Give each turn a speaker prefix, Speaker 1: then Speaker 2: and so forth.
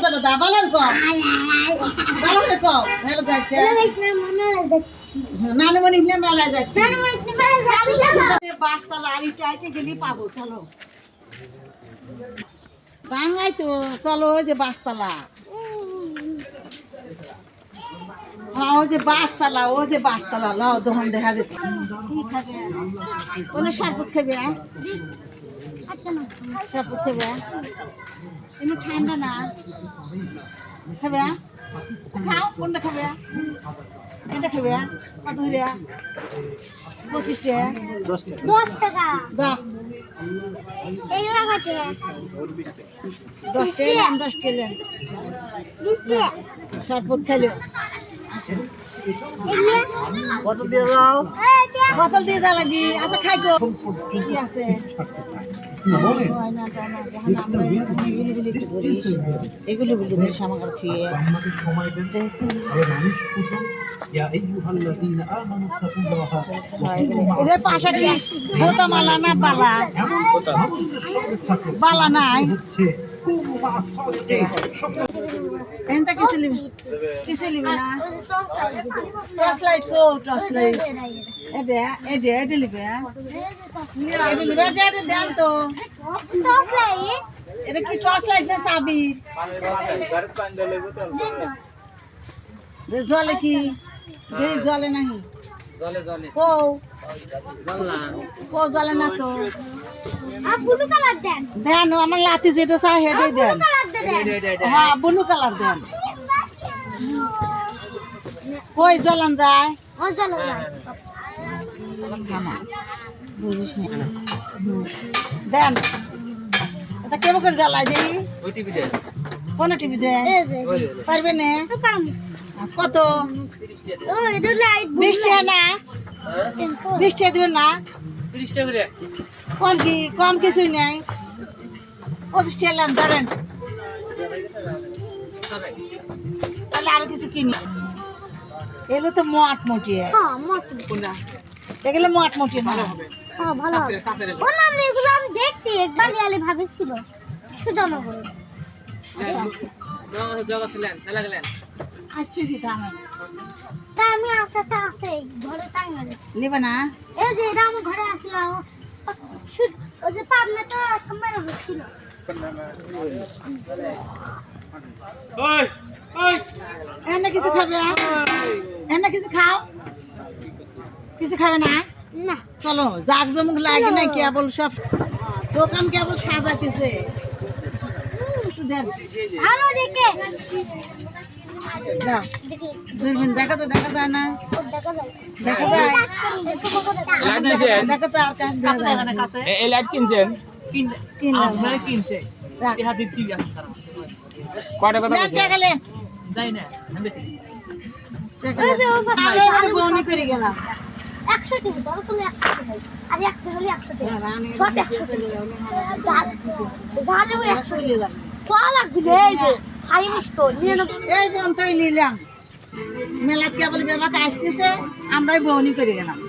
Speaker 1: যাবো দা বালার কম বালার কম হ্যালো গাইস নানু মনি নে মেলা যাচ্ছে বাসতলা আর ইটাইতে গেলি পাবো চলো বাংলায় তো চলো ওই যে বাসতলা হ্যাঁ ওই যে বাসতলা লাও দোকান দেখা যেত কি খাবে কোনো শরবত খাবে আচ্ছা না শরবত খাবে এমনি ঠান্ডা না খাবে খাও কোনটা খাবে এটা খাবে কত হইলে 25 টাকা 10 টাকা এই লাগাতে 10 টাকা 20 টাকা শরবত খাইলো বোতল দিয়ে যাও বোতল দিয়ে যা লাগি আচ্ছা খাই গো কি আছে এগুলো বলি দেশ আমার ঠিক
Speaker 2: আমাদের সময় দেন আরে মানুষ খুঁজুন ইয়া আইয়ুহাল্লাযীনা আমানু তাকুল্লাহা
Speaker 1: এদের পাশে কি বোতা মালা না বালা
Speaker 2: মানুষদের সঙ্গে থাকুন
Speaker 1: বালা নাই
Speaker 2: হচ্ছে কুনু মা সাদিকিন শব্দ
Speaker 1: এনটা কিছু লিবি না টর্চ লাইট এটা লিবে এটা দেন তো এটা কি টর্চ লাইট না চাবি জলে কি জলে নাহি জলে না তো দেন আমার লাতি যেটা চাই হেঁটে দেন হ্যাঁ ব্লু কালার দেন কই জ্বলান যায় দেন এটা কেমন করে জ্বালাই দিই কোন টিভি দেন পারবে না কত 20 টাকা না 20 টাকা দিবেন না
Speaker 3: 30 টাকা করে
Speaker 1: কম কি কম কিছুই নাই 25 টাকা নেন ধরেন তাহলে আরো কিছু কিনি এগুলো তো মোট মোটি
Speaker 3: কোনটা
Speaker 1: এগুলো মোট মোটি না
Speaker 4: ভালো এগুলো আমি দেখছি একবার গেলে ভাবেছিল সুজনগরে
Speaker 3: জগা ছিলেন চলে গেলেন
Speaker 1: আসছি দামে
Speaker 4: তা আমি আসাতে আছে ঘরে টাঙ্গালে
Speaker 1: নেবে না
Speaker 4: এই যে এটা আমার ঘরে আসছিল ওই যে পাবনা তো তোমার হচ্ছিল
Speaker 3: ওই ওই
Speaker 1: এনে কিছু খাবে এনে কিছু খাও কিছু খাবে না
Speaker 4: না
Speaker 1: চলো জাক জমুক লাগে না কেবল সব দোকান কেবল সাজাইতেছে একটু দেন
Speaker 4: ভালো দেখে
Speaker 1: দাও
Speaker 4: দেখি
Speaker 1: দূরবীন দেখা যায় না
Speaker 4: দেখা যায়
Speaker 3: লাইট নিছেন
Speaker 1: দেখা তো আর কাজ দেখা যায় না
Speaker 3: এই লাইট কিনছেন
Speaker 1: কিনলাম
Speaker 3: আপনারা কিনছে
Speaker 1: রাখ।
Speaker 3: এই হাতে টিভি আছে সারা কয়টা কথা
Speaker 1: নেন
Speaker 3: বলছেন
Speaker 1: টাকা নেন
Speaker 3: যাই না আমি বেশি
Speaker 1: টাকা নেন। আমরা এখানে বউনি করে গেলাম
Speaker 4: 100 টাকা ধরো চলে 100 টাকা আর একটা হলে 100 টাকা সব 100 টাকা জানেও 100 টাকা কত লাগবে এই যে হাই মিষ্টি নিয়ে নাও
Speaker 1: এই পর্যন্তই নিলাম মেলাত কেবল বেবাকে আসতেছে আমরাই বউনি করে গেলাম